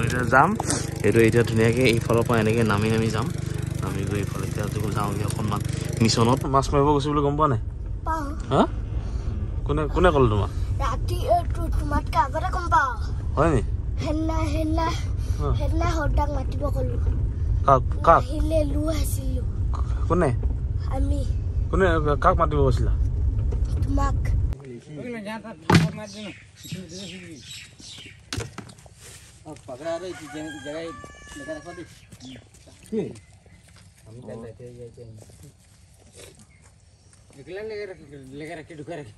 এতিয়া যাম এইটো এতিয়া ধুনীয়াকৈ এইফালৰ পৰা এনেকৈ নামি নামি যাম নামি গৈ এইফালে এতিয়া যাওঁগৈ অকণমান মিছনত মাছ মাৰিব গৈছোঁ বুলি গম পোৱা নাই হা কোনে কোনে ক'লে তোমাক ৰাতি তোমাতকৈ আগতে গম পাওঁ হয় নি সেইদিনা সদাক মাতিব ক'লো কাক আহিলে লো আছিলো কোনে আমি কোনে কাক মাতিব গৈছিলা তোমাক पकड़ा रही थी जगह लगा रखा थी हम चल रहे थे ये निकला लगा रखे ढुका रखे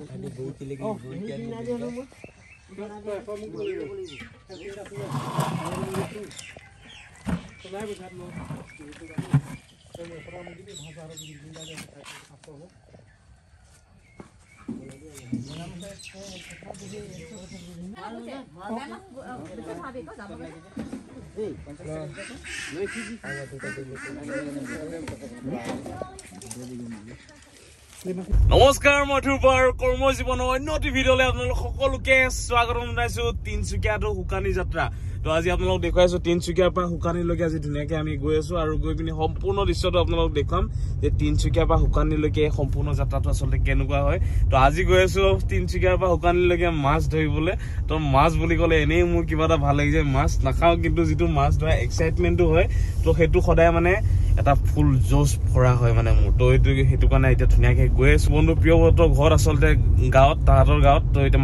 अभी बहुत ही लेकिन নমস্কাৰ মই ধ্ৰুৱৰ কৰ্মজীৱনৰ অন্য এটি ভিডিঅ'লৈ আপোনালোক সকলোকে স্বাগতম জনাইছো তিনচুকীয়াটো শুকানী যাত্ৰা তো আজি আপোনালোক দেখুৱাইছো তিনচুকীয়াৰ পৰা শুকানীলৈকে আজি ধুনীয়াকৈ আমি গৈ আছো আৰু গৈ পিনি সম্পূৰ্ণ দৃশ্যটো আপোনালোক দেখুৱাম যে তিনচুকীয়াৰ পৰা শুকানীলৈকে সম্পূৰ্ণ যাত্ৰাটো আচলতে কেনেকুৱা হয় তো আজি গৈ আছো তিনচুকীয়াৰ পৰা শুকানীলৈকে মাছ ধৰিবলৈ তো মাছ বুলি ক'লে এনেই মোৰ কিবা এটা ভাল লাগি যায় মাছ নাখাওঁ কিন্তু যিটো মাছ ধৰা এক্সাইটমেণ্টটো হয় তো সেইটো সদায় মানে এটা ফুল জোচ ভৰা হয় মানে মোৰ তো সেইটো কাৰণে এতিয়া ধুনীয়াকৈ গৈ আছো বন্ধু প্ৰিয়ব্ৰতৰ ঘৰত আচলতে গাঁৱত তাহাঁতৰ গাঁৱত তো এতিয়া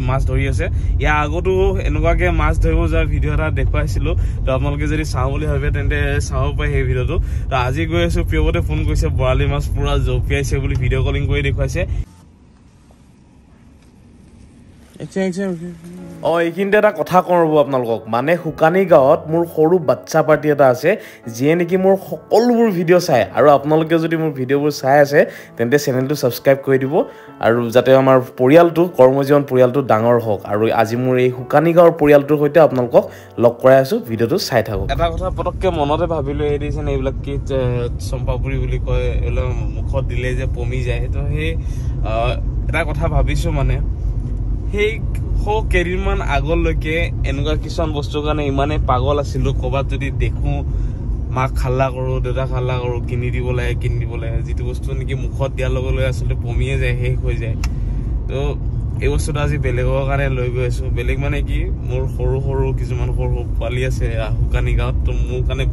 মাছ ধৰি আছে ইয়াৰ আগতো এনেকুৱাকৈ মাছ ধৰিব যোৱাৰ ভিডিঅ' এটা দেখুৱাইছিলো তো আপোনালোকে যদি চাওঁ বুলি ভাবে তেন্তে চাব পাৰে সেই ভিডিঅ'টো তো আজি গৈ আছো প্ৰিয়ব্ৰতে ফোন কৰিছে বৰালি মাছ পুৰা জঁপিয়াইছে বুলি ভিডিঅ' কলিং কৰি দেখুৱাইছে এইখিনিতে এটা কথা কওঁ ৰ'ব আপোনালোকক মানে শুকানী গাঁৱত মোৰ সৰু বাচ্চা পাৰ্টি এটা আছে যিয়ে নেকি মোৰ সকলোবোৰ ভিডিঅ' চায় আৰু আপোনালোকে যদি মোৰ ভিডিঅ'বোৰ চাই আছে তেন্তে চেনেলটো ছাবস্ক্ৰাইব কৰি দিব আৰু যাতে আমাৰ পৰিয়ালটো কৰ্মজীৱন পৰিয়ালটো ডাঙৰ হওক আৰু আজি মোৰ এই শুকানী গাঁৱৰ পৰিয়ালটোৰ সৈতে আপোনালোকক লগ কৰাই আছো ভিডিঅ'টো চাই থাকক এটা কথা পটককৈ মনতে ভাবিলোঁ এই দিছে এইবিলাক কি চম্পাপুৰি বুলি কয় এইবিলাক মুখত দিলে যে পমি যায় তো সেই এটা কথা ভাবিছোঁ মানে সেই কেইদিনমান আগলৈকে এনেকুৱা কিছুমান বস্তুৰ কাৰণে ইমানেই পাগল আছিলোঁ ক'ৰবাত যদি দেখোঁ মাক খাল্লা কৰোঁ দেউতাক খাল্লা কৰোঁ কিনি দিব লাগে যিটো বস্তু নেকি মুখত দিয়াৰ লগে লগে আচলতে পমিয়ে যায় শেষ হৈ যায় তো এই বস্তুটো আজি বেলেগৰ কাৰণে লৈ গৈ আছোঁ বেলেগ মানে কি মোৰ সৰু কিছুমান সৰু পোৱালি আছে শুকানী গাঁৱত তো মোৰ কাৰণে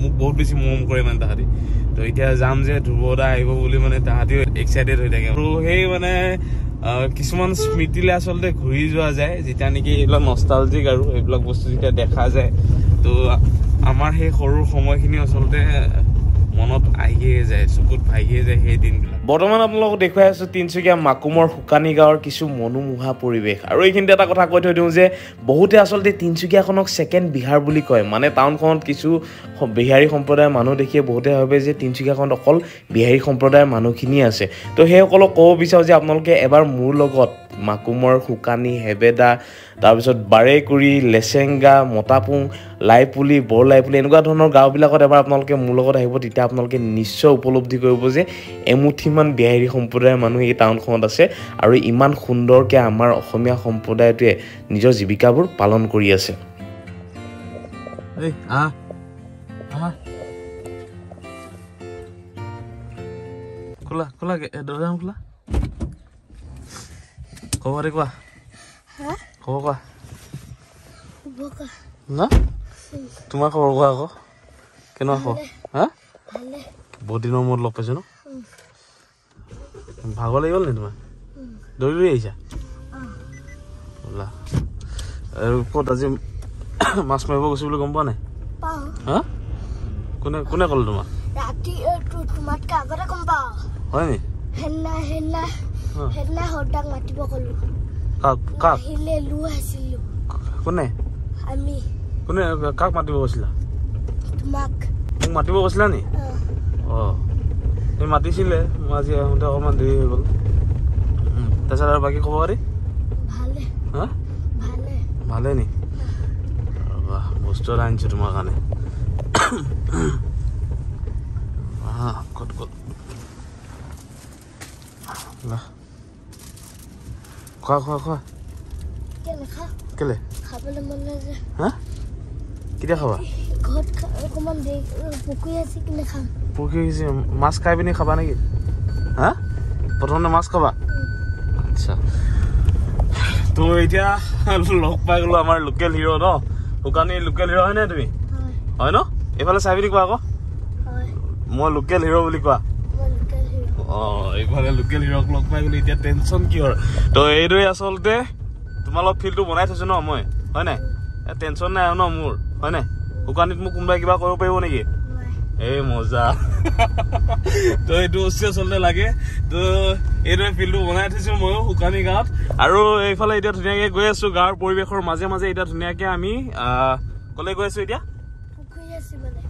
মোক বহুত বেছি মৰম কৰে মানে তাহাঁতি তো এতিয়া যাম যে ধ্ৰুৱদা আহিব বুলি মানে তাহাঁতিও এক্সাইটেড হৈ থাকে আৰু সেই মানে কিছুমান স্মৃতিলে আচলতে ঘূৰি যোৱা যায় যেতিয়া নেকি এইবিলাক নষ্টালজিক আৰু এইবিলাক বস্তু যেতিয়া দেখা যায় তো আমাৰ সেই সৰু সময়খিনি আচলতে মনত আহিয়ে যায় চকুত ভাহিয়ে যায় সেই দিনবিলাক বৰ্তমান আপোনালোকক দেখুৱাই আছো তিনচুকীয়া মাকুমৰ শুকানী গাঁৱৰ কিছু মনোমোহা পৰিৱেশ আৰু এইখিনিতে এটা কথা কৈ থৈ দিওঁ যে বহুতে আচলতে তিনচুকীয়াখনক ছেকেণ্ড বিহাৰ বুলি কয় মানে টাউনখনত কিছু বিহাৰী সম্প্ৰদায়ৰ মানুহ দেখিয়ে বহুতে ভাবে যে তিনচুকীয়াখনত অকল বিহাৰী সম্প্ৰদায়ৰ মানুহখিনি আছে তো সেইসকলক ক'ব বিচাৰোঁ যে আপোনালোকে এবাৰ মোৰ লগত মাকুমৰ শুকানী হেবেদা তাৰপিছত বাৰেকুৰি লেচেংগা মতাপুং লাইপুলি বৰ লাইপুলি এনেকুৱা ধৰণৰ গাঁওবিলাকত এবাৰ আপোনালোকে মোৰ লগত আহিব তেতিয়া আপোনালোকে নিশ্চয় উপলব্ধি কৰিব যে এমুঠিমান বিহাৰী সম্প্ৰদায়ৰ মানুহ এই টাউনখনত আছে আৰু ইমান সুন্দৰকৈ আমাৰ অসমীয়া সম্প্ৰদায়টোৱে নিজৰ জীৱিকাবোৰ পালন কৰি আছে খোলা দৰ্জা খোলা খবৰ কোৱা খবৰ কোৱা না তোমাৰ খবৰ কোৱা আকৌ কেনেকুৱা খবৰ হা বহুত দিনৰ মূৰত লগ পাইছো ন ভাগৰ লাগি গ'ল নি তোমাৰ দৌৰি আহিছা আৰু ক'ত আজি মাছ মাৰিব গৈছো বুলি গম পোৱা নাই হা কোনে ক'লে তোমাক ৰাতি তোমাতকৈ আগতে গম পাওঁ হয় নি সেইদিনা সদাক মাতিব ক'লো কাক আহিলে লো আছিলো কোনে আমি কাক মাতিব গৈছিলা তোমাক মোক মাতিব গৈছিলা নি তুমি মাতিছিলে মই আজি আহোঁতে অকণমান দেৰি হৈ গ'ল তাৰপিছত আৰু বাকী খবৰ পাতি ভালে নি বস্তু এটা আনিছোঁ তোমাৰ কাৰণে ক'ত খোৱা খোৱা খোৱা কেলে খা কেলে খাবলৈ মন নাযায় হা কেতিয়া খাবা ঘৰত অকণমান দেৰি পুখুৰী আছে কিনে খাম পুখুৰী মাছ খাই পিনি খাবা নেকি হা প্ৰথমতে মাছ খাবা আচ্ছা তো এতিয়া লগ পাই গ'লো আমাৰ লোকেল হিৰো ন শুকানী লোকেল হিৰো হয়নে তুমি হয় ন এইফালে চাই পিনি কোৱা আকৌ মই লোকেল হিৰো বুলি কোৱা এইফালে লোকেল হিৰক লগ পাই গ'লো এতিয়া টেনশ্যন কিহৰ তো এইদৰে আচলতে তোমালোক ফিল্ডটো বনাই থৈছো ন মই হয় নাই টেনশ্যন নাই আৰু ন মোৰ হয় নাই শুকানীত মোক কোনোবাই কিবা কৰিব পাৰিব নেকি এই মজা তো এইটো বস্তু আচলতে লাগে তো এইদৰে ফিল্ডটো বনাই থৈছো ময়ো শুকানী গাঁৱত আৰু এইফালে এতিয়া ধুনীয়াকৈ গৈ আছো গাঁৱৰ পৰিৱেশৰ মাজে মাজে এতিয়া ধুনীয়াকৈ আমি ক'লে গৈ আছো এতিয়া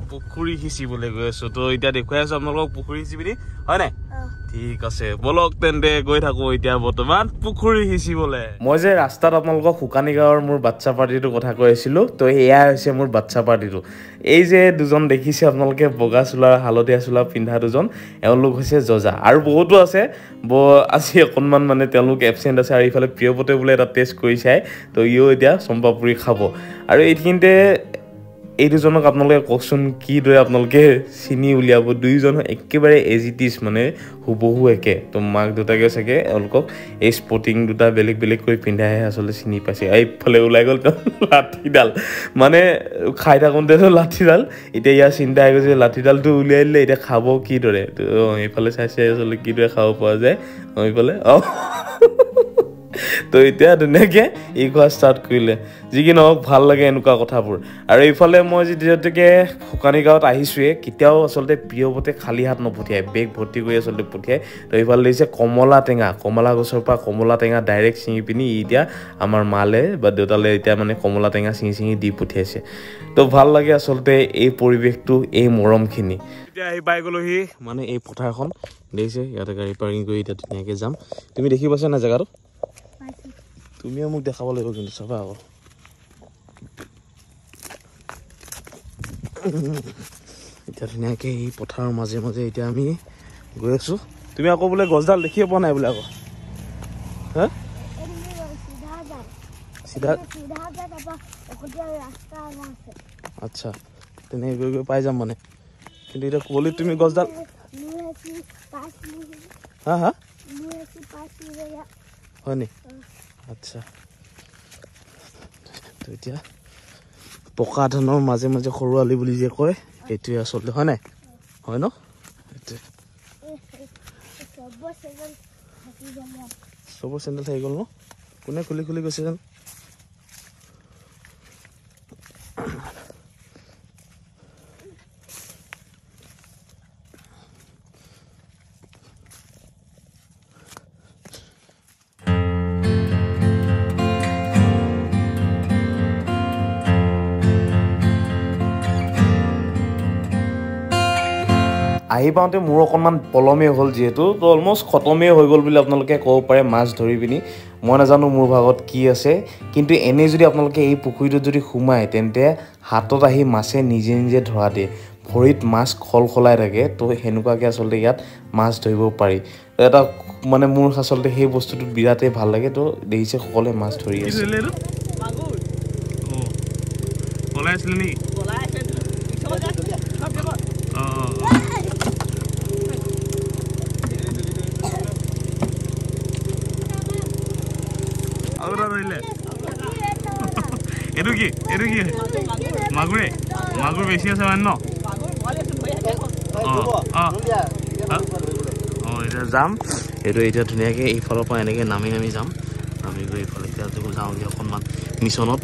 পুখুৰী সিঁচিবলৈ গৈ আছো তো এতিয়া দেখুৱাই আছো আপোনালোকক পুখুৰী সিঁচি পিনি হয় নাই ঠিক আছে বলক তেন্তে গৈ থাকো এতিয়া বৰ্তমান পুখুৰী সিঁচিবলৈ মই যে ৰাস্তাত আপোনালোকক শুকানী গাঁৱৰ মোৰ বাচ্চা পাৰ্টিটোৰ কথা কৈ আছিলো তো এয়া হৈছে মোৰ বাচ্চা পাৰ্টিটো এই যে দুজন দেখিছে আপোনালোকে বগা চোলা হালধীয়া চোলা পিন্ধা দুজন এওঁলোক হৈছে জজা আৰু বহুতো আছে আজি অকণমান মানে তেওঁলোক এবচেণ্ট আছে আৰু এইফালে প্ৰিয়পতে বোলে এটা টেষ্ট কৰি চাই তো ইও এতিয়া চম্পাপুৰি খাব আৰু এইখিনিতে এই দুজনক আপোনালোকে কওকচোন কিদৰে আপোনালোকে চিনি উলিয়াব দুইজন একেবাৰে এজিটিছ মানে হুবহু একে তো মাক দুটাকে চাগে এওঁলোকক এই স্পৰ্টিং দুটা বেলেগ বেলেগ কৰি পিন্ধাইহে আচলতে চিনি পাইছে এইফালে ওলাই গ'ল লাঠিডাল মানে খাই থাকোঁতেতো লাঠিডাল এতিয়া ইয়াৰ চিন্তা আহি গৈছে লাঠিডালটো উলিয়াই দিলে এতিয়া খাব কিদৰে তো এইফালে চাইছে আচলতে কিদৰে খাব পৰা যায় এইফালে তো এতিয়া ধুনীয়াকৈ এই খোৱা ষ্টাৰ্ট কৰিলে যি কি নহওক ভাল লাগে এনেকুৱা কথাবোৰ আৰু এইফালে মই যিহেতুকে শুকানী গাঁৱত আহিছোঁৱে কেতিয়াও আচলতে প্ৰিয়পতে খালী হাত নপঠিয়াই বেগ ভৰ্তি কৰি আচলতে পঠিয়াই তো এইফালে দিছে কমলা টেঙা কমলা গছৰ পৰা কমলা টেঙা ডাইৰেক্ট ছিঙি পিনি এতিয়া আমাৰ মালে বা দেউতালে এতিয়া মানে কমলা টেঙা ছিঙি ছিঙি দি পঠিয়াইছে তো ভাল লাগে আচলতে এই পৰিৱেশটো এই মৰমখিনি এতিয়া আহি পাই গ'লোহি মানে এই পথাৰখন দেখিছে ইয়াতে গাড়ী পাৰ্কিং কৰি এতিয়া ধুনীয়াকৈ যাম তুমি দেখি পাইছা নাই জেগাটো তুমিও মোক দেখাব লাগিব কিন্তু চাবা আকৌ এতিয়া ধুনীয়াকৈ এই পথাৰৰ মাজে মাজে এতিয়া আমি গৈ আছোঁ তুমি আকৌ বোলে গছডাল দেখিয়ে পোৱা নাই বোলে আকৌ হা চিধা আচ্ছা তেনেকৈ গৈ গৈ পাই যাম মানে কিন্তু এতিয়া কুঁৱলীত তুমি গছডাল হা হা হয় নি আচ্ছা তো এতিয়া পকা ধানৰ মাজে মাজে সৰু আলি বুলি যে কয় এইটোৱে আচলতে হয় নাই হয় ন চবৰ চেণ্ডেল থাকি গ'ল ন কোনে খুলি খুলি গৈছে যেন আহি পাওঁতে মোৰ অকণমান পলমেই হ'ল যিহেতু তো অলমষ্ট খতমেই হৈ গ'ল বুলি আপোনালোকে ক'ব পাৰে মাছ ধৰি পিনি মই নাজানো মোৰ ভাগত কি আছে কিন্তু এনেই যদি আপোনালোকে এই পুখুৰীটোত যদি সোমায় তেন্তে হাতত আহি মাছে নিজে নিজে ধৰা দিয়ে ভৰিত মাছ খলখলাই থাকে তো সেনেকুৱাকৈ আচলতে ইয়াত মাছ ধৰিব পাৰি এটা মানে মোৰ আচলতে সেই বস্তুটো বিৰাটেই ভাল লাগে তো দেখিছে সকলোৱে মাছ ধৰি আছে এইটো কি মাগুৰে মাগুৰ বেছি আছে মানে ন এতিয়া যাম এইটো এতিয়া ধুনীয়াকৈ এইফালৰ পৰা এনেকৈ নামি নামি যাম নামি গৈ এইফালে এতিয়া যাওঁগৈ অকণমান মিছনত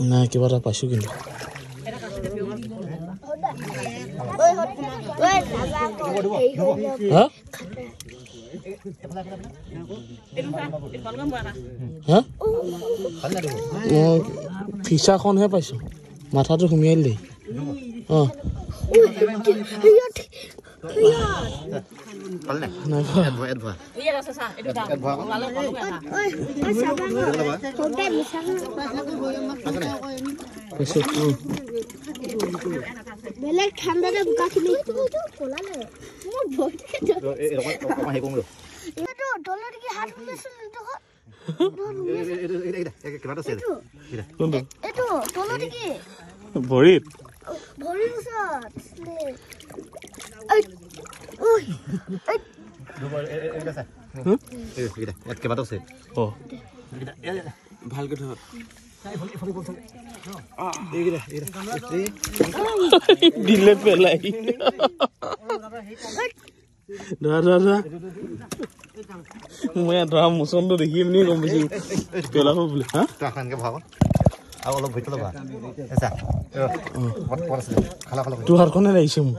নাই কিবা এটা পাইছোঁ কিন্তু হা হা ফিচাখনহে পাইছো মাথাটো ঘুমিয়াই দিলে অ বেলেগ ঠাণ্ডাতে বোকাখিনি পলালে মোৰ ভয় ডলাৰ কি হাত খুলিছিল এইটো ডলাৰ কি ভৰিত ভৰিৰ ওচৰত ভালকে ধৰ দিলে পেলাই মই ধৰা মুচনটো দেখি পিনি গম পাইছো পেলাব বুলি হা আৰু অলপ ভিতৰত ল'বা তোৰ হাতখনে লাগিছে মোক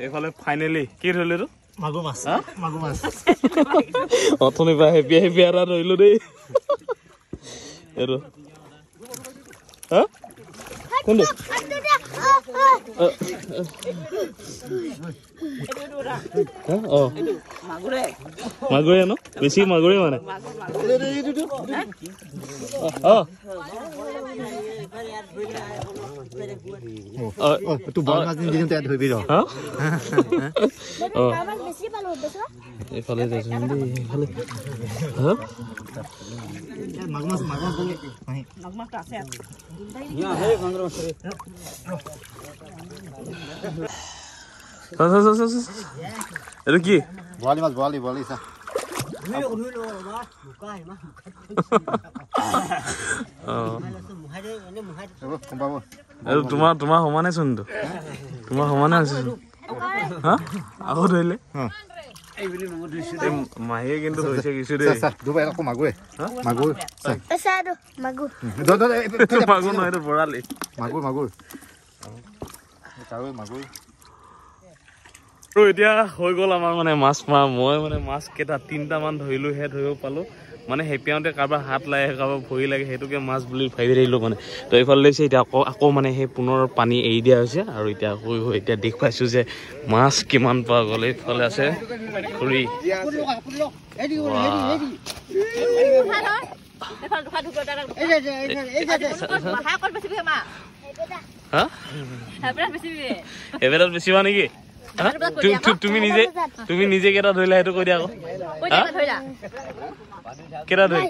এইফালে ফাইনেলি কি ধৰিলে তো মাগুৰ মাছ অথনিৰ পৰা হেপিয়া হেপিয়া এটা ধৰিলো দেই এইটো হা কোনটো মাগুৰে ন বেছি মাগুৰে মানে এইফালে এইটো কি বৰালি মাছ বৰালি চা তোমাৰ সমানে চোন তোমাৰ সমানে আছে হা আকৌ ধৰিলে মাহীয়ে কিন্তু হৈছে কিছু দেই মাগুৰ নহয় এইটো বৰালি মাগুৰ আৰু এতিয়া হৈ গ'ল আমাৰ মানে মাছ মৰা মই মানে মাছ কেইটা 3টামান ধৰিলোহে ধৰিব পালো মানে হেপিয়াওঁতে কাৰোবাৰ হাত লাগে কাৰোবাৰ ভৰি লাগে সেইটোকে মাছ বুলি ভাবি থাকিলো মানে তো এইফালে লৈছে এতিয়া আকৌ মানে সেই পুনৰ পানী এৰি দিয়া হৈছে আৰু এতিয়া এতিয়া দেখুৱাইছো যে মাছ কিমান পোৱা গ'ল এইফালে আছে খুৰী এবেলাত বেছিবা নেকি তুমি নিজে কেইটা ধৰিলা সেইটো কৈ দিয়া আকৌ কেইটা ধৰি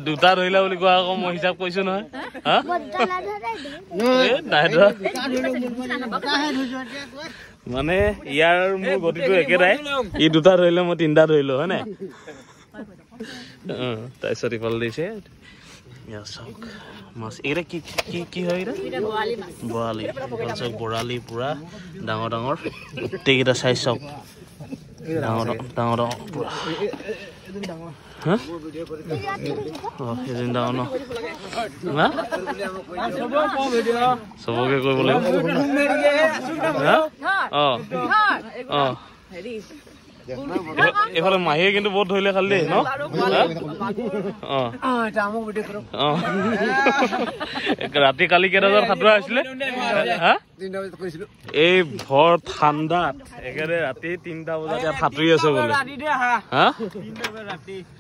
দুটা ধৰিলা বুলি কোৱা আকৌ মই হিচাপ কৰিছো নহয় মানে ইয়াৰ মোৰ গতিটো একেটাই ই দুটা ধৰিলে মই 3টা ধৰিলো হয় নাই তাৰপিছত ইফালে দিছে মাছ এইকেইটা কি হয় এইকেইটা বৰালি চাওক বৰালি পুৰা ডাঙৰ ডাঙৰ গোটেইকেইটা চাইজ চাওক ডাঙৰ পুৰা হা সেইদিন ডাঙৰ ন চবকে কৰিব লাগিব এইফালে মাহীয়ে কিন্তু বহুত ধৰিলে খালি দেই ন ৰাতি কালি কেইটা বজাত সাঁতোৰা হৈছিলে এই ভৰ ঠাণ্ডাত একেবাৰে ৰাতি 3টা বজাত ইয়াত সাঁতুৰি আছে বোলে হা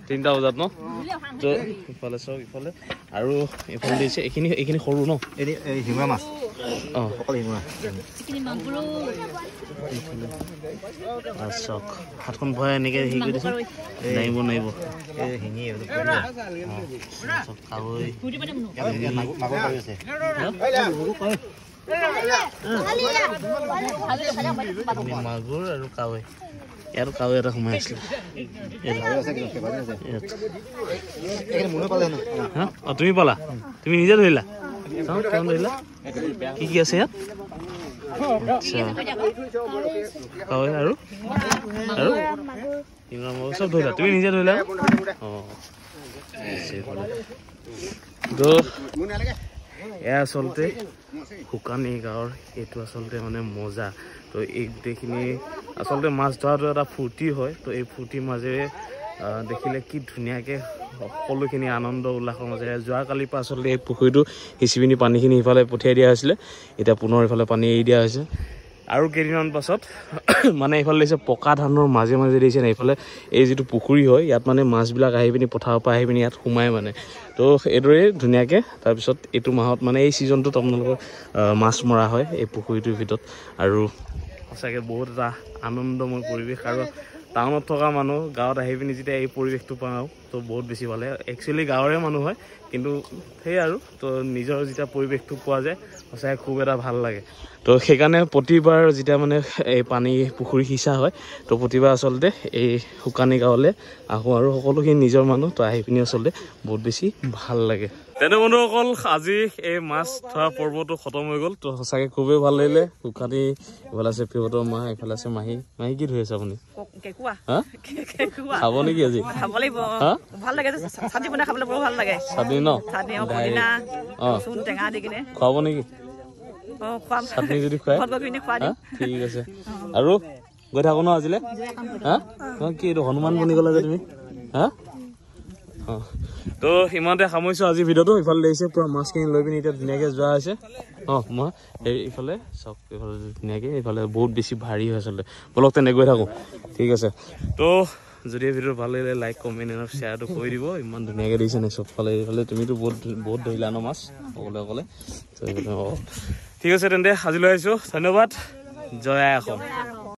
3টা বজাত ন তো ইফালে চাওক ইফালে আৰু এইফালে দিছে এইখিনি সৰু ন শিঙৰা মাছ চাওক হাতখন ভৰাই এনেকে হেৰি কৰি দিছে নাইব মাগুৰ আৰু কাৱৈ ইয়াৰ কাৱৈ এটা সোমাই আছিলে তুমি পালা তুমি নিজে ধৰিলা ধৰিলা কি কি আছে ইয়াত কাৱৈ আৰু চব ধৰিলা তুমি নিজে ধৰিলা এয়া আচলতে শুকানী গাঁৱৰ এইটো আচলতে মানে মজা তো এই গোটেইখিনি আচলতে মাছ ধৰাটো এটা ফূৰ্তি হয় তো এই ফূৰ্তিৰ মাজেৰে দেখিলে কি ধুনীয়াকৈ সকলোখিনি আনন্দ উল্লাসৰ মাজেৰে যোৱাকালিৰ পৰা আচলতে এই পুখুৰীটো সিঁচি পিনি পানীখিনি ইফালে পঠিয়াই দিয়া হৈছিলে এতিয়া পুনৰ ইফালে পানী এৰি দিয়া হৈছে আৰু কেইদিনমান পাছত মানে এইফালে দিছে পকা ধানৰ মাজে মাজে দিছে না এইফালে এই যিটো পুখুৰী হয় ইয়াত মানে মাছবিলাক আহি পিনি পথাৰৰ পৰা আহি পিনি ইয়াত সোমাই মানে তো এইদৰে ধুনীয়াকৈ তাৰপিছত এইটো মাহত মানে এই ছিজনটোত আপোনালোকৰ মাছ মৰা হয় এই পুখুৰীটোৰ ভিতৰত আৰু সঁচাকৈ বহুত এটা আনন্দময় পৰিৱেশ আৰু টাউনত থকা মানুহ গাঁৱত আহি পিনি যেতিয়া এই পৰিৱেশটো পাওঁ তো বহুত বেছি ভাল লাগে একচুৱেলি গাঁৱৰে মানুহ হয় কিন্তু সেই আৰু তো নিজৰ যেতিয়া পৰিৱেশটো পোৱা যায় সঁচাকৈ খুব এটা ভাল লাগে তো সেইকাৰণে প্ৰতিবাৰ যেতিয়া মানে এই পানী পুখুৰী সিঁচা হয় তো প্ৰতিবাৰ আচলতে এই শুকানী গাঁৱলৈ আহোঁ আৰু সকলোখিনি নিজৰ মানুহ তো আহি পিনি আচলতে বহুত বেছি ভাল লাগে তেনে বন্ধুসকল আজি এই মাছ ধৰা পৰ্বটো খতম হৈ গ'ল তো সঁচাকৈ খুবেই ভাল লাগিলে শুকানী এইফালে আছে পিহঁতৰ মা এইফালে আছে মাহী মাহী কি ধৰি আছে আপুনি খাব নেকি আজি চাটনি ন খুৱাব নেকি চাটনি যদি খুৱাই ঠিক আছে আৰু গৈ থাকো ন আজিলে হা কি এইটো হনুমান বনি গলা যে তুমি হা তো ইমানতে সামৰিছোঁ আজি ভিডিঅ'টো ইফালে দেখিছে পুৰা মাছখিনি লৈ পিনি এতিয়া ধুনীয়াকৈ যোৱা হৈছে মই এইফালে চাওক এইফালে ধুনীয়াকৈ এইফালে বহুত বেছি ভাৰী হয় আচলতে বলক তেনে গৈ থাকোঁ ঠিক আছে তো যদি ভিডিঅ'টো ভাল লাগিলে লাইক কমেণ্ট এণ্ড শ্বেয়াৰটো কৰি দিব ইমান ধুনীয়াকৈ দিছে নে চবফালে এইফালে তুমিতো বহুত ধৰিলা ন মাছ অকলে ঠিক আছে তেন্তে আজিলৈ আহিছোঁ ধন্যবাদ জয় আই অসম